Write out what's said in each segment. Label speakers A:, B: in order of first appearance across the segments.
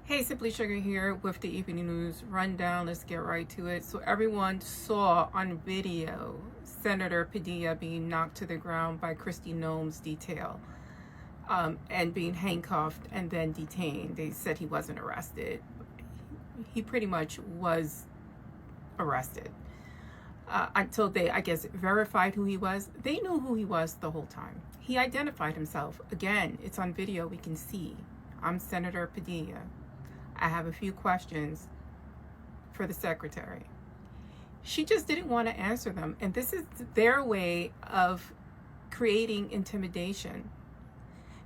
A: Hey, Simply Sugar here with the evening news rundown. Let's get right to it. So everyone saw on video Senator Padilla being knocked to the ground by Kristi Noem's detail and being handcuffed and then detained. They said he wasn't arrested. He pretty much was arrested until they, I guess, verified who he was. They knew who he was the whole time. He identified himself. Again, it's on video. We can see. I'm Senator Padilla. I have a few questions for the secretary. She just didn't want to answer them. And this is their way of creating intimidation.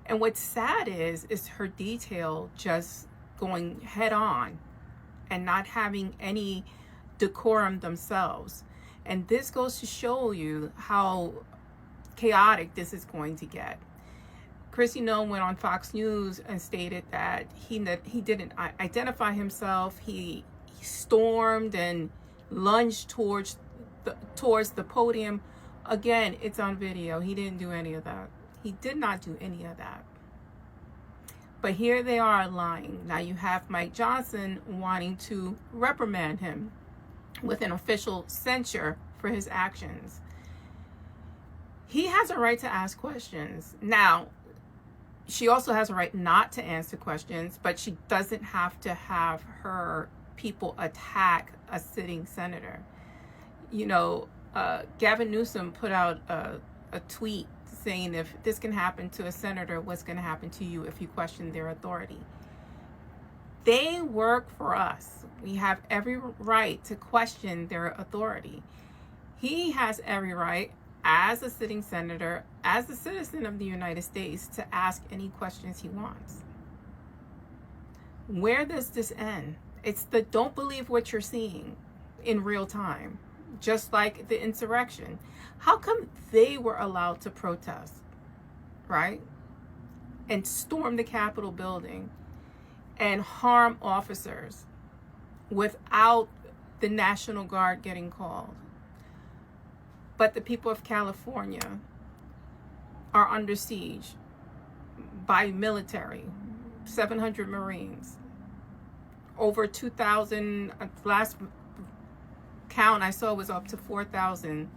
A: And what's sad is her detail just going head on and not having any decorum themselves. And this goes to show you how chaotic this is going to get. Kristi Noem went on Fox News and stated that he didn't identify himself. He stormed and lunged towards the podium. Again, it's on video. He didn't do any of that. He did not do any of that. But here they are lying. Now you have Mike Johnson wanting to reprimand him with an official censure for his actions. He has a right to ask questions. Now, she also has a right not to answer questions, but she doesn't have to have her people attack a sitting senator. You know, Gavin Newsom put out a tweet saying, if this can happen to a senator, what's going to happen to you if you question their authority? They work for us. We have every right to question their authority. He has every right, as a sitting senator, as a citizen of the United States, to ask any questions he wants. Where does this end? It's the don't believe what you're seeing in real time, just like the insurrection. How come they were allowed to protest, right? And storm the Capitol building and harm officers without the National Guard getting called? But the people of California are under siege by military, 700 Marines, over 2,000, last count I saw was up to 4,000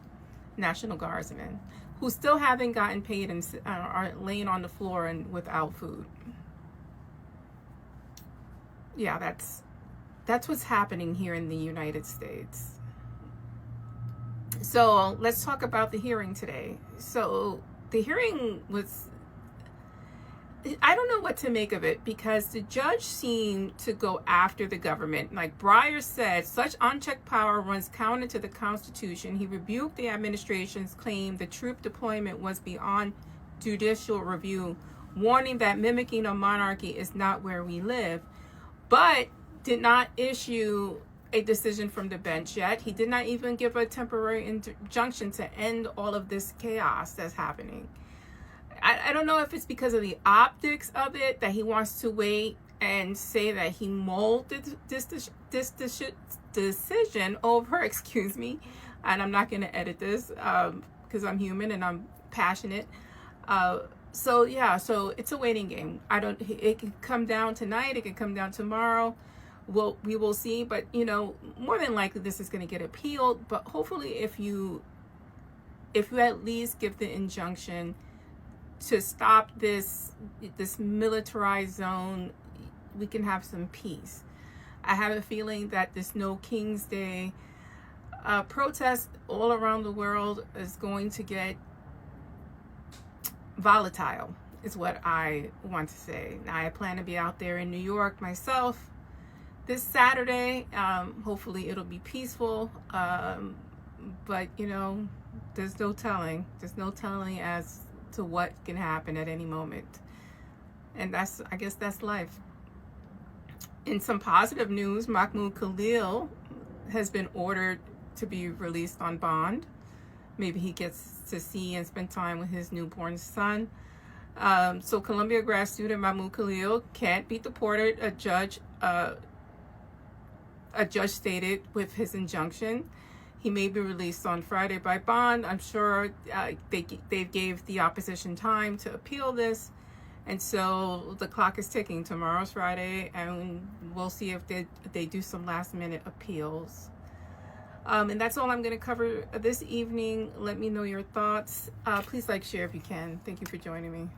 A: National Guardsmen who still haven't gotten paid and are laying on the floor and without food. Yeah, that's what's happening here in the United States. So let's talk about the hearing today. So the hearing was, I don't know what to make of it, because the judge seemed to go after the government. Like Breyer said, such unchecked power runs counter to the Constitution. He rebuked the administration's claim the troop deployment was beyond judicial review, warning that mimicking a monarchy is not where we live, but did not issue a decision from the bench yet. He did not even give a temporary injunction to end all of this chaos that's happening. I don't know if it's because of the optics of it that he wants to wait and say that he molded this decision over, excuse me, and I'm not going to edit this because I'm human and I'm passionate. So it's a waiting game. It can come down tonight, it can come down tomorrow. We will see, but more than likely this is going to get appealed. But hopefully, if you at least give the injunction to stop this militarized zone, we can have some peace. I have a feeling that this No King's Day protest all around the world is going to get volatile, is what I want to say. Now, I plan to be out there in New York myself this Saturday. Hopefully it'll be peaceful, but there's no telling as to what can happen at any moment, and I guess that's life. In some positive news, Mahmoud Khalil has been ordered to be released on bond. Maybe he gets to see and spend time with his newborn son. So Columbia grad student Mahmoud Khalil can't be deported, a judge stated with his injunction. He may be released on Friday by bond. I'm sure they gave the opposition time to appeal this, And so the clock is ticking. Tomorrow's Friday, and we'll see if they do some last minute appeals. And that's all I'm going to cover this evening. Let me know your thoughts. Please like, share if you can. Thank you for joining me.